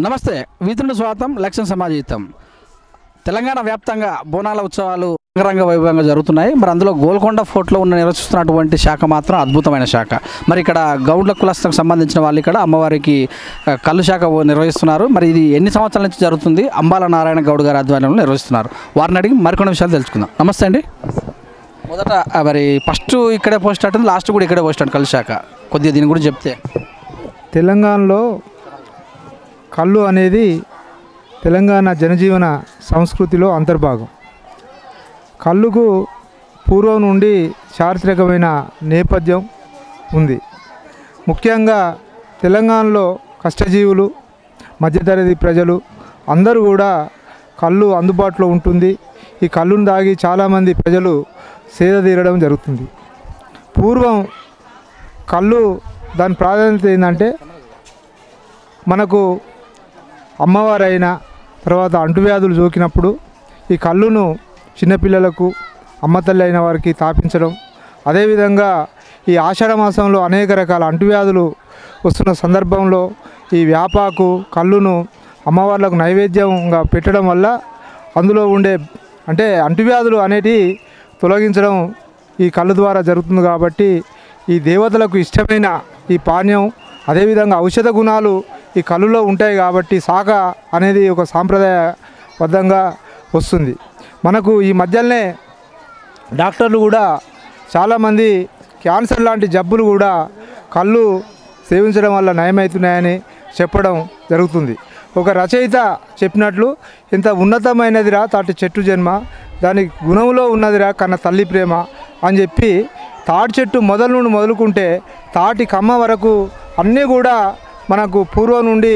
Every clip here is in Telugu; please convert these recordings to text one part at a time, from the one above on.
నమస్తే వీతుల స్వాగతం లక్ష్యం సమాజీతం తెలంగాణ వ్యాప్తంగా బోనాల ఉత్సవాలు రంగ వైభవంగా జరుగుతున్నాయి. మరి అందులో గోల్కొండ ఫోర్ట్లో ఉన్న నిర్వహిస్తున్నటువంటి శాఖ మాత్రం అద్భుతమైన శాఖ. మరి ఇక్కడ గౌడ్ల కులస్తులకు సంబంధించిన వాళ్ళు ఇక్కడ అమ్మవారికి కళ్ళు శాఖ నిర్వహిస్తున్నారు. మరి ఇది ఎన్ని సంవత్సరాల నుంచి జరుగుతుంది? అంబాల నారాయణ గౌడ్ గారి ఆధ్వర్యంలో నిర్వహిస్తున్నారు. వారిని అడిగి మరికొన్ని విషయాలు తెలుసుకుందాం. నమస్తే అండి. మొదట మరి ఫస్ట్ ఇక్కడే పోస్ట్ అవుతుంది, లాస్ట్ కూడా ఇక్కడే పోస్ట్ కళ్ళు శాఖ. కొద్దిగా దీని గురించి చెప్తే. తెలంగాణలో కళ్ళు అనేది తెలంగాణ జనజీవన సంస్కృతిలో అంతర్భాగం. కళ్ళుకు పూర్వం నుండి చారిత్రకమైన నేపథ్యం ఉంది. ముఖ్యంగా తెలంగాణలో కష్టజీవులు, మధ్యతరగతి ప్రజలు అందరూ కూడా కళ్ళు అందుబాటులో ఉంటుంది. ఈ కళ్ళును తాగి చాలామంది ప్రజలు సేద తీరడం జరుగుతుంది. పూర్వం కళ్ళు దాని ప్రాధాన్యత ఏంటంటే మనకు అమ్మవారైన తర్వాత అంటువ్యాధులు సోకినప్పుడు ఈ కళ్ళును చిన్నపిల్లలకు అమ్మతల్లి అయిన వారికి తాపించడం, అదేవిధంగా ఈ ఆషాఢ మాసంలో అనేక రకాల అంటువ్యాధులు వస్తున్న సందర్భంలో ఈ వేపాకు కళ్ళును అమ్మవార్లకు నైవేద్యంగా పెట్టడం వల్ల అందులో ఉండే అంటే అంటువ్యాధులు అనేటివి తొలగించడం ఈ కళ్ళు ద్వారా జరుగుతుంది. కాబట్టి ఈ దేవతలకు ఇష్టమైన ఈ పానీయం అదేవిధంగా ఔషధ గుణాలు ఈ కళ్ళులో ఉంటాయి. కాబట్టి శాఖ అనేది ఒక సాంప్రదాయబద్ధంగా వస్తుంది. మనకు ఈ మధ్యలోనే డాక్టర్లు కూడా చాలామంది క్యాన్సర్ లాంటి జబ్బులు కూడా కళ్ళు సేవించడం వల్ల నయమవుతున్నాయని చెప్పడం జరుగుతుంది. ఒక రచయిత చెప్పినట్లు, ఇంత ఉన్నతమైనదిరా తాటి చెట్టు జన్మ, దాని గుణంలో ఉన్నదిరా కన్న తల్లి ప్రేమ అని చెప్పి తాటి చెట్టు మొదలు నుండి మొదలుకుంటే తాటి కమ్మ వరకు అన్నీ కూడా మనకు పూర్వం నుండి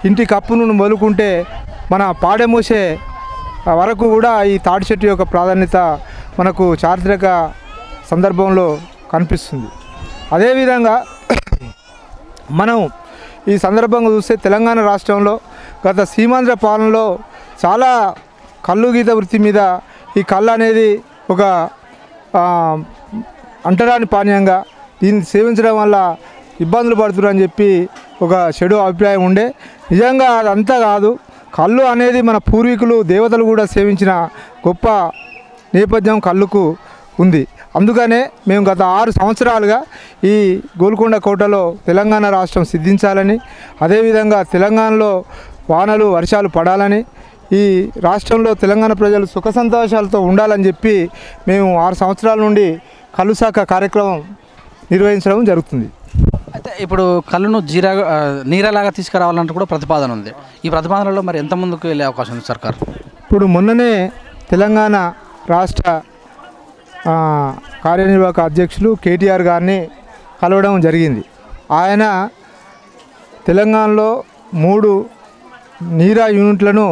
ఇంటి కప్పు నుండి మొదలుకుంటే మన పాడెమూసే వరకు కూడా ఈ తాటి చెట్టు యొక్క ప్రాధాన్యత మనకు చారిత్రక సందర్భంలో కనిపిస్తుంది. అదేవిధంగా మనం ఈ సందర్భంగా చూస్తే తెలంగాణ రాష్ట్రంలో గత సీమాంధ్ర పాలనలో చాలా కళ్ళు గీత వృత్తి మీద ఈ కళ్ళు అనేది ఒక అంటరాని పానీయంగా దీన్ని సేవించడం వల్ల ఇబ్బందులు పడుతున్నారని చెప్పి ఒక చెడు అభిప్రాయం ఉండే. నిజంగా అదంతా కాదు. కళ్ళు అనేది మన పూర్వీకులు దేవతలు కూడా సేవించిన గొప్ప నేపథ్యం కళ్ళుకు ఉంది. అందుకనే మేము గత 6 సంవత్సరాలుగా ఈ గోల్కొండ కోటలో తెలంగాణ రాష్ట్రం సిద్ధించాలని, అదేవిధంగా తెలంగాణలో వానలు వర్షాలు పడాలని, ఈ రాష్ట్రంలో తెలంగాణ ప్రజలు సుఖ సంతోషాలతో ఉండాలని చెప్పి మేము 6 సంవత్సరాల నుండి కళ్ళు శాఖ కార్యక్రమం నిర్వహించడం జరుగుతుంది. అయితే ఇప్పుడు కళ్ళును నీరలాగా తీసుకురావాలంటే కూడా ప్రతిపాదన ఉంది. ఈ ప్రతిపాదనలో మరి ఎంత ముందుకు వెళ్ళే అవకాశం ఉంది సర్కార్? ఇప్పుడు మొన్ననే తెలంగాణ రాష్ట్ర కార్యనిర్వాహక అధ్యక్షులు కేటీఆర్ గారిని కలవడం జరిగింది. ఆయన తెలంగాణలో 3 నీరా యూనిట్లను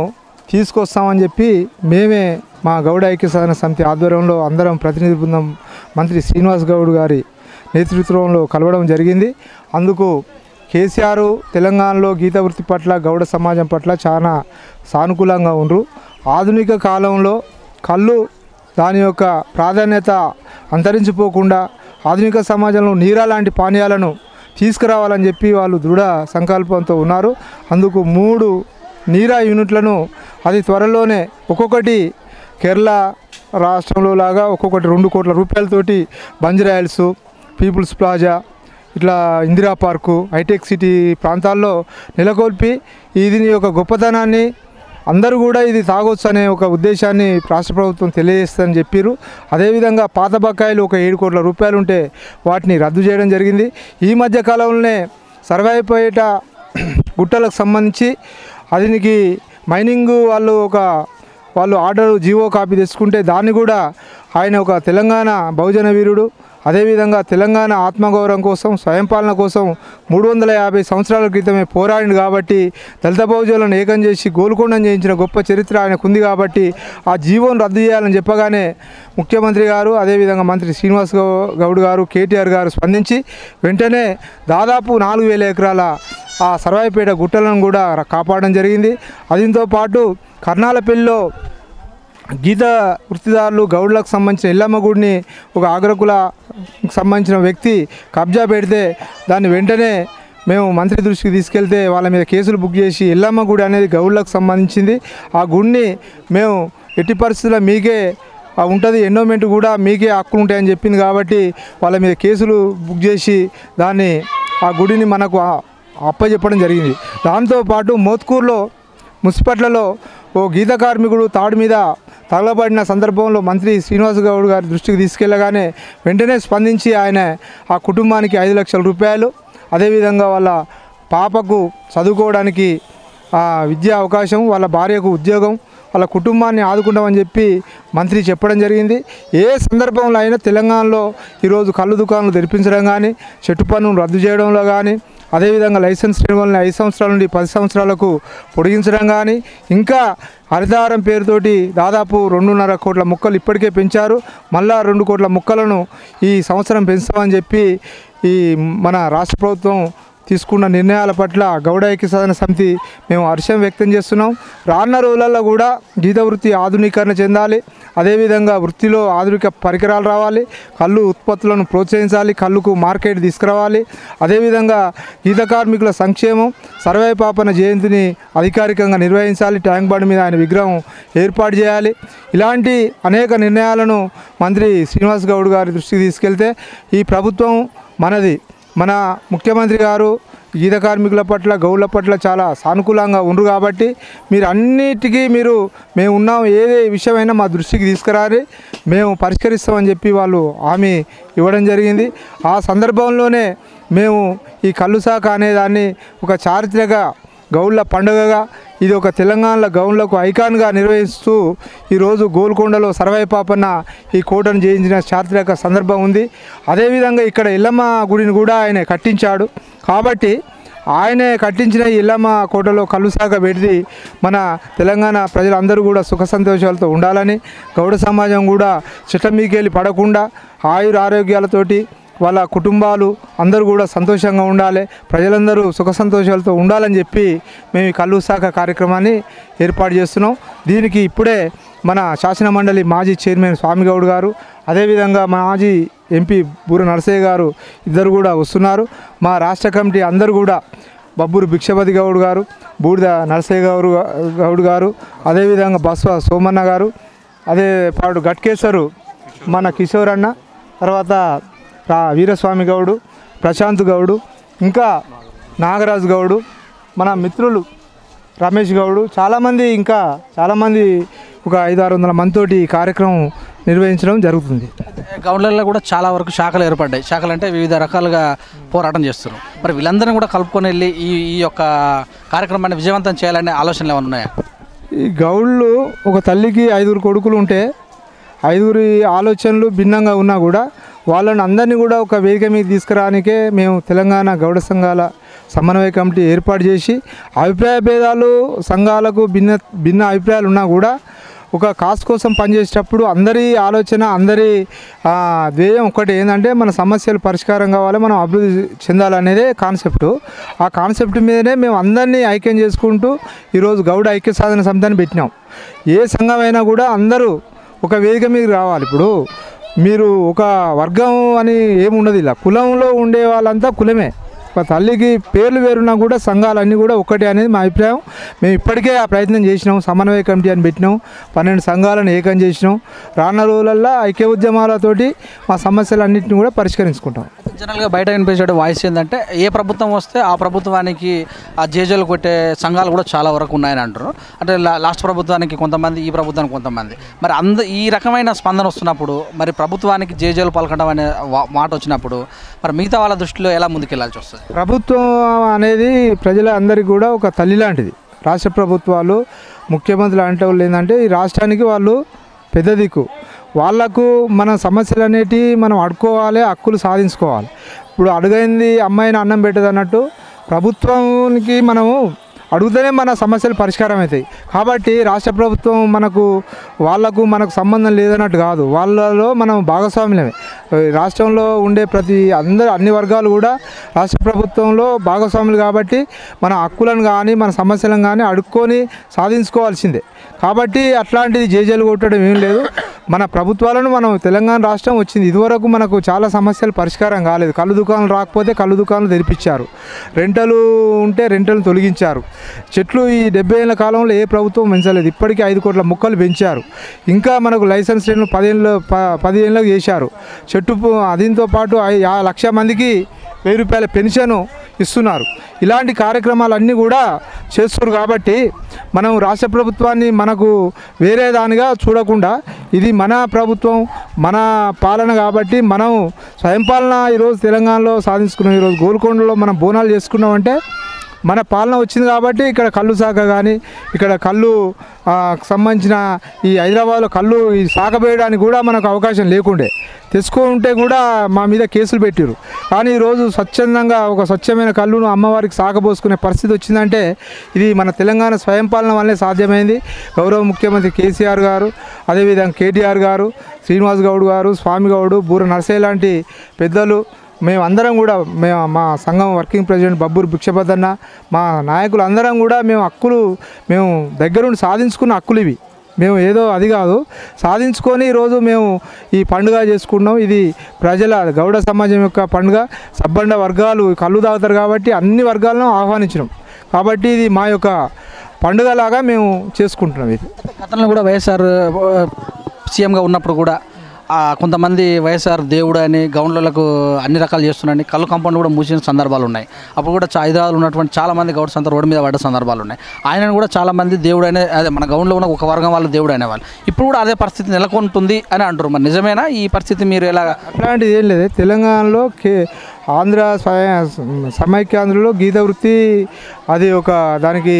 తీసుకొస్తామని చెప్పి మేమే మా గౌడ ఐక్య సాధన సమితి ఆధ్వర్యంలో అందరం ప్రతినిధి బృందం మంత్రి శ్రీనివాస్ గౌడ్ గారి నేతృత్వంలో కలవడం జరిగింది. అందుకు కేసీఆర్ తెలంగాణలో గీత వృత్తి పట్ల గౌడ సమాజం పట్ల చాలా సానుకూలంగా ఉండ్రు. ఆధునిక కాలంలో కళ్ళు దాని యొక్క ప్రాధాన్యత అంతరించిపోకుండా ఆధునిక సమాజంలో నీరా లాంటి పానీయాలను తీసుకురావాలని చెప్పి వాళ్ళు దృఢ సంకల్పంతో ఉన్నారు. అందుకు 3 నీరా యూనిట్లను అది త్వరలోనే ఒక్కొక్కటి కేరళ రాష్ట్రంలో లాగా ఒక్కొక్కటి 2 కోట్ల రూపాయలతోటి బంజరాయిల్స్, పీపుల్స్ ప్లాజా, ఇట్లా ఇందిరా పార్కు, హైటెక్ సిటీ ప్రాంతాల్లో నెలకొల్పి దీని యొక్క గొప్పతనాన్ని అందరూ కూడా ఇది తాగొచ్చు అనే ఒక ఉద్దేశాన్ని రాష్ట్ర ప్రభుత్వం తెలియజేస్తుందని చెప్పారు. అదేవిధంగా పాత బకాయిలు ఒక 7 కోట్ల రూపాయలు ఉంటే వాటిని రద్దు చేయడం జరిగింది. ఈ మధ్య కాలంలోనే సర్వాయిపేట గుట్టలకు సంబంధించి దీనికి మైనింగ్ వాళ్ళు ఆర్డర్ జీవో కాపీ తెచ్చుకుంటే దాన్ని కూడా ఆయన ఒక తెలంగాణ బహుజన వీరుడు, అదేవిధంగా తెలంగాణ ఆత్మగౌరవం కోసం స్వయంపాలన కోసం 350 సంవత్సరాల క్రితమే పోరాడింది. కాబట్టి దళిత బహుజనులను ఏకం చేసి గోల్కొండను చేయించిన గొప్ప చరిత్ర ఆయనకు ఉంది. కాబట్టి ఆ జీవోను రద్దు చేయాలని చెప్పగానే ముఖ్యమంత్రి గారు అదేవిధంగా మంత్రి శ్రీనివాస్ గౌడ్ గారు కేటీఆర్ గారు స్పందించి వెంటనే దాదాపు 4000 ఎకరాల ఆ సర్వాయిపేట గుట్టలను కూడా కాపాడడం జరిగింది. దీంతో పాటు కర్నాలపల్లిలో గీత వృత్తిదారులు గౌడ్లకు సంబంధించిన ఎల్లమ్మ గుడిని ఒక ఆగ్రకుల సంబంధించిన వ్యక్తి కబ్జా పెడితే దాన్ని వెంటనే మేము మంత్రి దృష్టికి తీసుకెళ్తే వాళ్ళ మీద కేసులు బుక్ చేసి ఎల్లమ్మ గుడి అనేది గౌడ్లకు సంబంధించింది. ఆ గుడిని మేము ఎట్టి పరిస్థితుల్లో మీకే ఉంటుంది, ఎండోమెంట్ కూడా మీకే హక్కులు ఉంటాయని చెప్పింది కాబట్టి వాళ్ళ మీద కేసులు బుక్ చేసి దాన్ని ఆ గుడిని మనకు అప్పచెప్పడం జరిగింది. దాంతోపాటు మోత్కూరులో మున్సిపట్లలో ఓ గీత కార్మికుడు తాడు మీద తగలబడిన సందర్భంలో మంత్రి శ్రీనివాస్ గౌడ్ గారి దృష్టికి తీసుకెళ్లగానే వెంటనే స్పందించి ఆయన ఆ కుటుంబానికి 5 లక్షల రూపాయలు, అదేవిధంగా వాళ్ళ పాపకు చదువుకోవడానికి విద్యా అవకాశం, వాళ్ళ భార్యకు ఉద్యోగం, వాళ్ళ కుటుంబాన్ని ఆదుకుంటామని చెప్పి మంత్రి చెప్పడం జరిగింది. ఏ సందర్భంలో అయినా తెలంగాణలో ఈరోజు కళ్ళు దుకాణాలు తెరిపించడం కానీ, చెట్టు పన్నును రద్దు చేయడంలో కానీ, అదేవిధంగా లైసెన్స్ రెన్యువల్ని 5 సంవత్సరాల నుండి 10 సంవత్సరాలకు పొడిగించడం కానీ, ఇంకా హరితహారం పేరుతోటి దాదాపు 2.5 కోట్ల మొక్కలు ఇప్పటికే పెంచారు. మళ్ళా 2 కోట్ల మొక్కలను ఈ సంవత్సరం పెంచుతామని చెప్పి ఈ మన రాష్ట్ర ప్రభుత్వం తీసుకున్న నిర్ణయాల పట్ల గౌడ ఐక్య సాధన సమితి మేము హర్షం వ్యక్తం చేస్తున్నాం. రానున్న రోజులలో కూడా గీత వృత్తి ఆధునీకరణ చెందాలి, అదేవిధంగా వృత్తిలో ఆధునిక పరికరాలు రావాలి, కళ్ళు ఉత్పత్తులను ప్రోత్సహించాలి, కళ్ళుకు మార్కెట్ తీసుకురావాలి, అదేవిధంగా గీత కార్మికుల సంక్షేమం, సర్వే పాపన జయంతిని అధికారికంగా నిర్వహించాలి, ట్యాంక్ బండ్ మీద ఆయన విగ్రహం ఏర్పాటు చేయాలి. ఇలాంటి అనేక నిర్ణయాలను మంత్రి శ్రీనివాస్ గౌడ్ గారి దృష్టికి తీసుకెళ్తే ఈ ప్రభుత్వం మనది, మన ముఖ్యమంత్రి గారు గీత కార్మికుల పట్ల గౌడ్ల పట్ల చాలా సానుకూలంగా ఉండరు కాబట్టి మీరు అన్నిటికీ మేము ఉన్నాం, ఏదే విషయమైనా మా దృష్టికి తీసుకురాలి, మేము పరిష్కరిస్తామని చెప్పి వాళ్ళు హామీ ఇవ్వడం జరిగింది. ఆ సందర్భంలోనే మేము ఈ కళ్ళు శాఖ అనేదాన్ని ఒక చారిత్రక గౌడ్ల పండుగగా, ఇది ఒక తెలంగాణలో గౌడ్లకు ఐకాన్గా నిర్వహిస్తూ ఈరోజు గోల్కొండలో సర్వై పాపన్న ఈ కోటను జయించిన చారిత్రక సందర్భం ఉంది. అదేవిధంగా ఇక్కడ ఎల్లమ్మ గుడిని కూడా ఆయన కట్టించాడు కాబట్టి ఆయనే కట్టించిన ఈ ఎల్లమ్మ కోటలో కళ్ళు శాఖ పెడితే మన తెలంగాణ ప్రజలందరూ కూడా సుఖ సంతోషాలతో ఉండాలని, గౌడ సమాజం కూడా చట్టం మీకెళ్ళి పడకుండా ఆయుర ఆరోగ్యాలతోటి వాళ్ళ కుటుంబాలు అందరూ కూడా సంతోషంగా ఉండాలి, ప్రజలందరూ సుఖ సంతోషాలతో ఉండాలని చెప్పి మేము ఈ కళ్ళు శాఖ కార్యక్రమాన్ని ఏర్పాటు చేస్తున్నాం. దీనికి ఇప్పుడే మన శాసన మండలి మాజీ చైర్మన్ స్వామిగౌడ్ గారు, అదేవిధంగా మాజీ ఎంపీ బూర నరసయ్య గారు ఇద్దరు కూడా వస్తున్నారు. మా రాష్ట్ర కమిటీ అందరూ కూడా బబ్బూరు భిక్షపతి గౌడ్ గారు, బూడిద నరసయ్య గౌడ్ గారు, అదేవిధంగా బస్వ సోమన్న గారు, అదే పాటు గట్కేశ్వరు మన కిషోర్ అన్న, తర్వాత వీరస్వామి గౌడు, ప్రశాంత్ గౌడు, ఇంకా నాగరాజు గౌడు, మన మిత్రులు రమేష్ గౌడు, చాలామంది ఒక 500-600 మందితోటి ఈ కార్యక్రమం నిర్వహించడం జరుగుతుంది. గౌడ్లలో కూడా చాలా వరకు శాఖలు ఏర్పడ్డాయి. శాఖలు అంటే వివిధ రకాలుగా పోరాటం చేస్తారు. మరి వీళ్ళందరినీ కూడా కలుపుకొని వెళ్ళి ఈ యొక్క కార్యక్రమాన్ని విజయవంతం చేయాలనే ఆలోచనలు ఏమైనా ఉన్నాయా? ఈ గౌళ్ళు ఒక తల్లికి 5 కొడుకులు ఉంటే 5 ఆలోచనలు భిన్నంగా ఉన్నా కూడా వాళ్ళని అందరినీ కూడా ఒక వేదిక మీద తీసుకురానికే మేము తెలంగాణ గౌడ సంఘాల సమన్వయ కమిటీ ఏర్పాటు చేసి, అభిప్రాయ భేదాలు సంఘాలకు భిన్న అభిప్రాయాలు ఉన్నా కూడా ఒక కాస్ కోసం పనిచేసేటప్పుడు అందరి ఆలోచన, అందరి ధ్యేయం ఒకటి ఏంటంటే మన సమస్యలు పరిష్కారం కావాలి, మనం అభివృద్ధి చెందాలనేదే కాన్సెప్టు. ఆ కాన్సెప్ట్ మీదనే మేము అందరినీ ఐక్యం చేసుకుంటూ ఈరోజు గౌడ ఐక్య సాధన సమితిని పెట్టినాం. ఏ సంఘమైనా కూడా అందరూ ఒక వేదిక మీద రావాలి. ఇప్పుడు మీరు ఒక వర్గం అని ఏముండదు, ఇలా కులంలో ఉండే వాళ్ళంతా కులమే, ఒక తల్లికి పేర్లు వేరున్నా కూడా సంఘాలన్నీ కూడా ఒక్కటే అనేది మా అభిప్రాయం. మేము ఇప్పటికే ఆ ప్రయత్నం చేసినాం, సమన్వయ కమిటీ అని పెట్టినాం, 12 సంఘాలను ఏకం చేసినాం. రానున్న రోజులల్లో ఐక్య ఉద్యమాలతోటి మా సమస్యలన్నింటినీ కూడా పరిష్కరించుకుంటాం. జనరల్గా బయట వినిపించే వాయిస్ ఏంటంటే ఏ ప్రభుత్వం వస్తే ఆ ప్రభుత్వానికి ఆ జేజేలు కొట్టే సంఘాలు కూడా చాలా వరకు ఉన్నాయని అంటారు. అంటే లాస్ట్ ప్రభుత్వానికి కొంతమంది, ఈ ప్రభుత్వానికి కొంతమంది. మరి ఈ రకమైన స్పందన వస్తున్నప్పుడు, మరి ప్రభుత్వానికి జేజేలు పలకడం అనే మాట వచ్చినప్పుడు మరి మిగతా వాళ్ళ దృష్టిలో ఎలా ముందుకెళ్లాల్సి వస్తుంది? ప్రభుత్వం అనేది ప్రజల అందరికీ కూడా ఒక తల్లి లాంటిది. రాష్ట్ర ప్రభుత్వాలు, ముఖ్యమంత్రులు అంటే వాళ్ళు ఏంటంటే ఈ రాష్ట్రానికి వాళ్ళు పెద్ద దిక్కు. వాళ్లకు మన సమస్యలు అనేటివి మనం అడుకోవాలి, హక్కులు సాధించుకోవాలి. ఇప్పుడు అడుగైంది అమ్మాయిని అన్నం పెట్టదు అన్నట్టు ప్రభుత్వానికి మనము అడుగుతూనే మన సమస్యలు పరిష్కారం అవుతాయి. కాబట్టి రాష్ట్ర ప్రభుత్వం వాళ్లకు మనకు సంబంధం లేదన్నట్టు కాదు, వాళ్ళలో మనం భాగస్వాములమే. రాష్ట్రంలో ఉండే అన్ని వర్గాలు కూడా రాష్ట్ర ప్రభుత్వంలో భాగస్వాములు కాబట్టి మన హక్కులను కానీ మన సమస్యలను కానీ అడుక్కొని సాధించుకోవాల్సిందే. కాబట్టి అట్లాంటిది జేజేలు కొట్టడం ఏం లేదు. మన ప్రభుత్వాలను మనం తెలంగాణ రాష్ట్రం వచ్చింది, ఇదివరకు మనకు చాలా సమస్యలు పరిష్కారం కాలేదు. కళ్ళు దుకాణాలు రాకపోతే కళ్ళు దుకాణాలు తెరిపించారు, రెంటలు ఉంటే రెంటలు తొలగించారు. చెట్లు ఈ 70 ఏళ్ళ కాలంలో ఏ ప్రభుత్వం పెంచలేదు. ఇప్పటికీ 5 కోట్ల మొక్కలు పెంచారు. ఇంకా మనకు లైసెన్స్ రేట్లు 10 ఏళ్ళకు చేశారు. దీంతో పాటు 1,00,000 మందికి 1000 రూపాయల పెన్షన్ ఇస్తున్నారు. ఇలాంటి కార్యక్రమాలన్నీ కూడా చేస్తున్నారు. కాబట్టి మనం రాష్ట్ర ప్రభుత్వాన్ని మనకు వేరే దానిగా చూడకుండా ఇది మన ప్రభుత్వం, మన పాలన కాబట్టి మనం స్వయం పాలన ఈరోజు తెలంగాణలో సాధించుకున్నాం. ఈరోజు గోల్కొండలో మనం బోనాలు చేసుకున్నామంటే మన పాలన వచ్చింది కాబట్టి ఇక్కడ కళ్ళు శాఖ కానీ ఇక్కడ కళ్ళు సంబంధించిన ఈ హైదరాబాద్లో కళ్ళు ఈ శాఖ వేయడానికి కూడా మనకు అవకాశం లేకుండే, తెచ్చుకుంటే కూడా మా మీద కేసులు పెట్టారు. కానీ ఈరోజు స్వచ్ఛందంగా ఒక స్వచ్ఛమైన కళ్ళును అమ్మవారికి సాగబోసుకునే పరిస్థితి వచ్చిందంటే ఇది మన తెలంగాణ స్వయం పాలన వల్లే సాధ్యమైంది. గౌరవ ముఖ్యమంత్రి కేసీఆర్ గారు, అదేవిధంగా కేటీఆర్ గారు, శ్రీనివాస్ గౌడ్ గారు, స్వామి గౌడ్, బూర నరసయ్య లాంటి పెద్దలు, మేమందరం కూడా మా సంఘం వర్కింగ్ ప్రెసిడెంట్ బబ్బూరు భిక్షపతన్న, మా నాయకులు అందరం కూడా మేము దగ్గరుండి సాధించుకున్న హక్కులు ఇవి. మేము ఏదో అది కాదు, సాధించుకొని ఈరోజు మేము ఈ పండుగ చేసుకున్నాం. ఇది ప్రజల గౌడ సమాజం యొక్క పండుగ. సబ్బండ వర్గాలు కళ్ళు తాగుతారు కాబట్టి అన్ని వర్గాలను ఆహ్వానించినాం. కాబట్టి ఇది మా యొక్క పండుగలాగా మేము చేసుకుంటున్నాం. ఇది గతంలో కూడా వైఎస్ఆర్ సీఎంగా ఉన్నప్పుడు కూడా కొంతమంది వైఎస్ఆర్ దేవుడు అని గౌండ్లకు అన్ని రకాలు చేస్తున్నారని కళ్ళు కాంపౌండ్ కూడా మూసిన సందర్భాలు ఉన్నాయి. అప్పుడు కూడా హైదరాబాద్లో ఉన్నటువంటి చాలామంది గౌడ్స్ అంతా రోడ్డు మీద పడ్డ సందర్భాలు ఉన్నాయి. ఆయనను కూడా చాలామంది దేవుడు అనే అదే మన గౌండ్లో ఉన్న ఒక వర్గం వాళ్ళు దేవుడు అనేవాళ్ళు. ఇప్పుడు కూడా అదే పరిస్థితి నెలకొంటుంది అని అంటారు. మరి నిజమేనా ఈ పరిస్థితి? మీరు ఎలా? అట్లాంటిది ఏం లేదు. తెలంగాణలో ఆంధ్ర సమైక్యాంధ్రలో గీత వృత్తి అది ఒక దానికి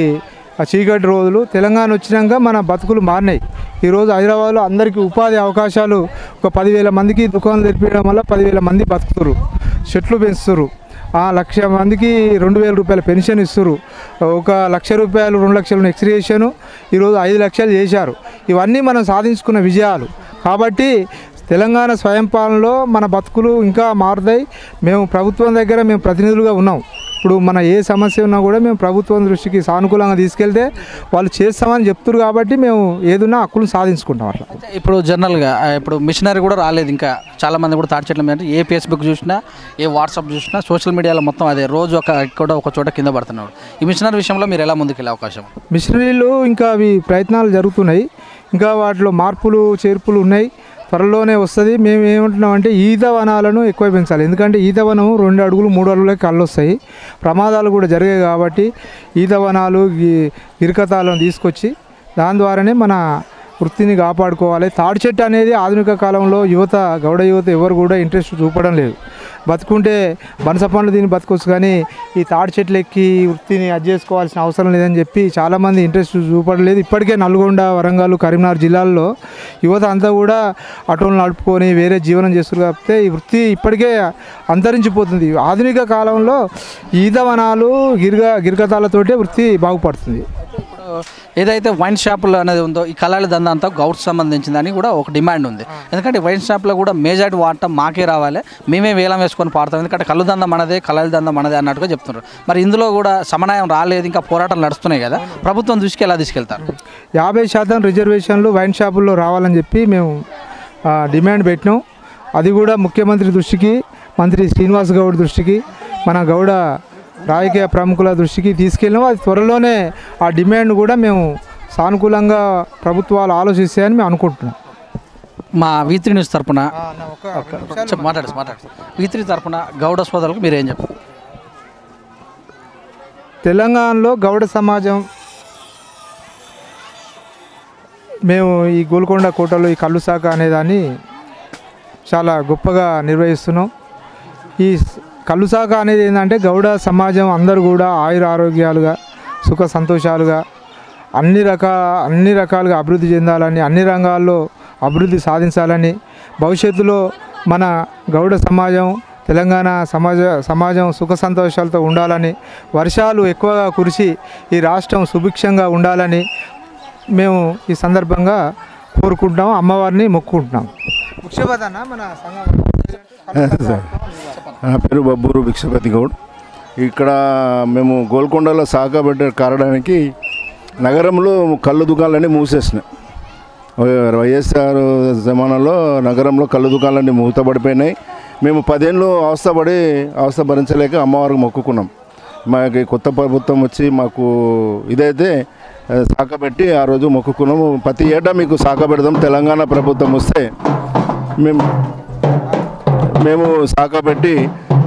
చీకటి రోజులు. తెలంగాణ వచ్చినాక మన బతుకులు మారినాయి. ఈరోజు హైదరాబాద్లో అందరికీ ఉపాధి అవకాశాలు ఒక 10,000 మందికి దుకాణాలు తెరిపించడం వల్ల 10,000 మంది బతుకుతారు. చెట్లు పెంచుతారు. 1,00,000 మందికి 2,000 రూపాయల పెన్షన్ ఇస్తారు. 1,00,000 రూపాయలు 2 లక్షలు ఎక్స్గ్రేషన్ ఈరోజు 5 లక్షలు చేశారు. ఇవన్నీ మనం సాధించుకున్న విజయాలు. కాబట్టి తెలంగాణ స్వయం పాలనలో మన బతుకులు ఇంకా మారుతాయి. మేము ప్రభుత్వం దగ్గర మేము ప్రతినిధులుగా ఉన్నాం. ఇప్పుడు మన ఏ సమస్య ఉన్నా కూడా మేము ప్రభుత్వం దృష్టికి సానుకూలంగా తీసుకెళ్తే వాళ్ళు చేస్తామని చెప్తున్నారు. కాబట్టి మేము ఏదున్నా హక్కులు సాధించుకుంటాం. అట్లా ఇప్పుడు జనరల్గా ఇప్పుడు మిషనరీ కూడా రాలేదు. ఇంకా చాలామంది కూడా తాటి చెట్ల మీద ఏ ఫేస్బుక్ చూసినా ఏ వాట్సాప్ చూసినా సోషల్ మీడియాలో మొత్తం అదే రోజు ఒక చోట కింద పడుతున్నారు. ఈ మిషనరీ విషయంలో మీరు ఎలా ముందుకెళ్ళే అవకాశం? మిషనరీలు ఇంకా అవి ప్రయత్నాలు జరుగుతున్నాయి. ఇంకా వాటిలో మార్పులు చేర్పులు ఉన్నాయి. త్వరలోనే వస్తుంది. మేము ఏమంటున్నామంటే ఈత వనాలను ఎక్కువ పెంచాలి. ఎందుకంటే ఈత వనం 2 అడుగులు 3 అడుగులకి కళ్ళు వస్తాయి, ప్రమాదాలు కూడా జరిగాయి. కాబట్టి ఈత వనాలు గిరికతాలను తీసుకొచ్చి దాని ద్వారానే మన వృత్తిని కాపాడుకోవాలి. తాడి చెట్టు అనేది ఆధునిక కాలంలో గౌడ యువత ఎవరు కూడా ఇంట్రెస్ట్ చూపడం లేదు. బతుకుంటే బనస పండ్లు దీన్ని బతకొచ్చు, కానీ ఈ తాడి చెట్లు ఎక్కి వృత్తిని చేసుకోవాల్సిన అవసరం లేదని చెప్పి చాలామంది ఇంట్రెస్ట్ చూపడలేదు. ఇప్పటికే నల్గొండ, వరంగల్, కరీంనగర్ జిల్లాల్లో యువత అంతా కూడా ఆటోలు నడుపుకొని వేరే జీవనం చేస్తారు. కాకపోతే ఈ వృత్తి ఇప్పటికే అంతరించిపోతుంది. ఆధునిక కాలంలో ఈత వనాలు గిరికతాలతోటే వృత్తి బాగుపడుతుంది. ఏదైతే వైన్ షాపులు అనేది ఉందో ఈ కళాల దందా అంతా గౌడ్స్ సంబంధించిందని కూడా ఒక డిమాండ్ ఉంది. ఎందుకంటే వైన్ షాప్లో కూడా మేజారిటీ వాడటం మాకే రావాలి, మేమే వేలం వేసుకొని పాడతాం. ఎందుకంటే కళ్ళు దందా మనదే, కళాల దందా మనదే అన్నట్టుగా చెప్తున్నారు. మరి ఇందులో కూడా సమన్వయం రాలేదు, ఇంకా పోరాటాలు నడుస్తున్నాయి కదా. ప్రభుత్వం దృష్టికి ఎలా తీసుకెళ్తారు? 50% రిజర్వేషన్లు వైన్ షాపుల్లో రావాలని చెప్పి మేము డిమాండ్ పెట్టినాం. అది కూడా ముఖ్యమంత్రి దృష్టికి, మంత్రి శ్రీనివాస్ గౌడ్ దృష్టికి, మన గౌడ రాజకీయ ప్రముఖుల దృష్టికి తీసుకెళ్ళాము. అది త్వరలోనే ఆ డిమాండ్ కూడా మేము సానుకూలంగా ప్రభుత్వాలు ఆలోచిస్తాయని మేము అనుకుంటున్నాం. మా V3 న్యూస్ తరపున మాట్లాడు V3 తరపున గౌడ సోదరులకు మీరేం చెప్పారు? తెలంగాణలో గౌడ సమాజం మేము ఈ గోల్కొండ కోటలో ఈ కళ్ళు శాఖ అనేదాన్ని చాలా గొప్పగా నిర్వహిస్తున్నాం. ఈ కళ్ళు శాఖ అనేది ఏంటంటే గౌడ సమాజం అందరూ కూడా ఆరోగ్యాలుగా సుఖ సంతోషాలుగా అన్ని రకాలుగా అభివృద్ధి చెందాలని, అన్ని రంగాల్లో అభివృద్ధి సాధించాలని, భవిష్యత్తులో మన గౌడ సమాజం తెలంగాణ సమాజం సుఖ సంతోషాలతో ఉండాలని, వర్షాలు ఎక్కువగా కురిసి ఈ రాష్ట్రం సుభిక్షంగా ఉండాలని మేము ఈ సందర్భంగా కోరుకుంటున్నాం, అమ్మవారిని మొక్కుకుంటున్నాం. ముఖ్యపదన్న మన సంఘం నా పేరు బబ్బూరు భిక్షపతి గౌడ్. ఇక్కడ మేము గోల్కొండలో శాఖ పెట్టే కారణానికి నగరంలో కళ్ళు దుకాణాలన్నీ మూసేసినాయి. వైఎస్ఆర్ జమానాలో నగరంలో కళ్ళు దుకాణాలన్నీ మూతపడిపోయినాయి. మేము 10 ఏళ్ళు అవస్థ భరించలేక అమ్మవారికి మొక్కుకున్నాం. మాకు కొత్త ప్రభుత్వం వచ్చి మాకు ఇదైతే సాకబెట్టి ఆ రోజు మొక్కుకున్నాము. ప్రతి ఏటా మీకు సాకబెడదాం, తెలంగాణ ప్రభుత్వం వస్తే మేము సాకబెట్టి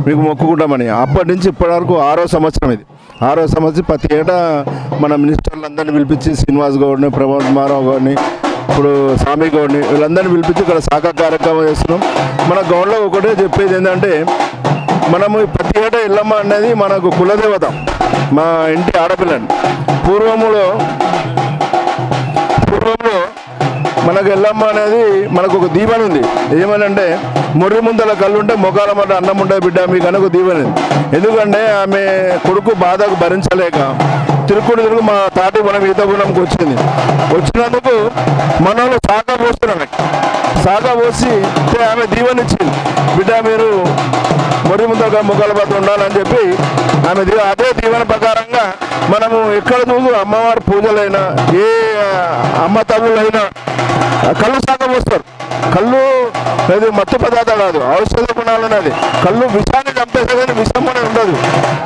మీకు మొక్కుకుంటామని. అప్పటి నుంచి ఇప్పటి వరకు 6వ సంవత్సరం ఇది. 6వ సంవత్సరం ప్రతి ఏటా మన మినిస్టర్లందరినీ పిలిపించి శ్రీనివాస్ గౌడ్ని, ప్రమోద్ కుమారావు గారిని, ఇప్పుడు స్వామి గౌడ్ని, వీళ్ళందరినీ పిలిపించి ఇక్కడ శాఖ కార్యక్రమం చేస్తున్నాం. మన గౌడ్లో ఒకటే చెప్పేది ఏంటంటే, మనము ప్రతి ఏటా ఎల్లమ్మ అనేది మనకు కులదేవత, మా ఇంటి ఆడపిల్లని. పూర్వంలో మనకు ఎల్లమ్మ అనేది మనకు ఒక దీవెన ఉంది. ఏమనంటే మొర్రి ముందల కళ్ళు ఉంటే మొగాల మాట అన్నం ఉంటే బిడ్డ మీకు అని ఒక దీవెన. ఎందుకంటే ఆమె కొడుకు బాధకు భరించలేక తిరుగు మా తాటి మనం ఈత గుణంకి వచ్చినందుకు మనలో సాగా పోస్తున్నాం. సాగా పోసి ఆమె దీవెన ఇచ్చింది, బిడ్డ మీరు మొర్రి ముందల మొగాల బాధ ఉండాలని చెప్పి ఆమె అదే దీవెన ప్రకారంగా మనము ఎక్కడ చూసి అమ్మవారి పూజలైనా ఏ అమ్మ తల్లులైనా కళ్ళు సాగపోస్తారు. కళ్ళు అది మత్తు పదార్థం కాదు, ఔషధ గుణాలు అనేది. కళ్ళు విషాన్ని చంపేస్తే కానీ విషం అనేది ఉండదు.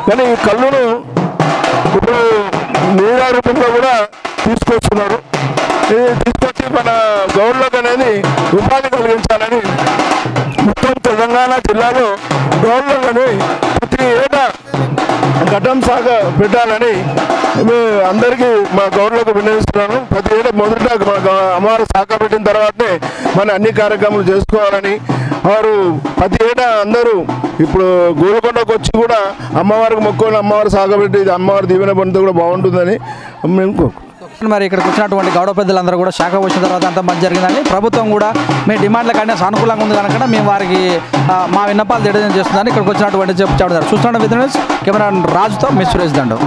కానీ ఈ కళ్ళును ఇప్పుడు నీళ్ళ రూపంలో కూడా తీసుకొస్తున్నారు. ఇది తీసుకొచ్చి మన గౌడ్లకు అనేది ఉపాధి కలిగించాలని మొత్తం తెలంగాణ జిల్లాలో గౌడ్లని ప్రతి ఏటా ఘటం సాగ పెట్టాలని అందరికీ మా గౌడ్లకు విన్నవిస్తున్నాను. ప్రతి ఏటా మొదట అమ్మవారు సాగ పెట్టిన తర్వాతనే మన అన్ని కార్యక్రమాలు చేసుకోవాలని వారు ప్రతి ఏటా అందరూ ఇప్పుడు గోల్కొండకు వచ్చి కూడా అమ్మవారికి మొక్కుని అమ్మవారు సాగబెట్టి అమ్మవారి దీవెన పొందితే కూడా బాగుంటుందని మేము మరి ఇక్కడికి వచ్చినటువంటి గౌడ పెద్దలందరూ కూడా శాఖ వచ్చిన తర్వాత అంతా మంచి జరిగిందని, ప్రభుత్వం కూడా మీ డిమాండ్ల కంటే సానుకూలంగా ఉంది కనుక మేము వారికి మా విన్నపాలు తెలియజేస్తుందని ఇక్కడికి వచ్చినటువంటి చెప్పడం. చూస్తున్న విధంగా కెమెరా రాజుతో మీ సురేష్ దండు.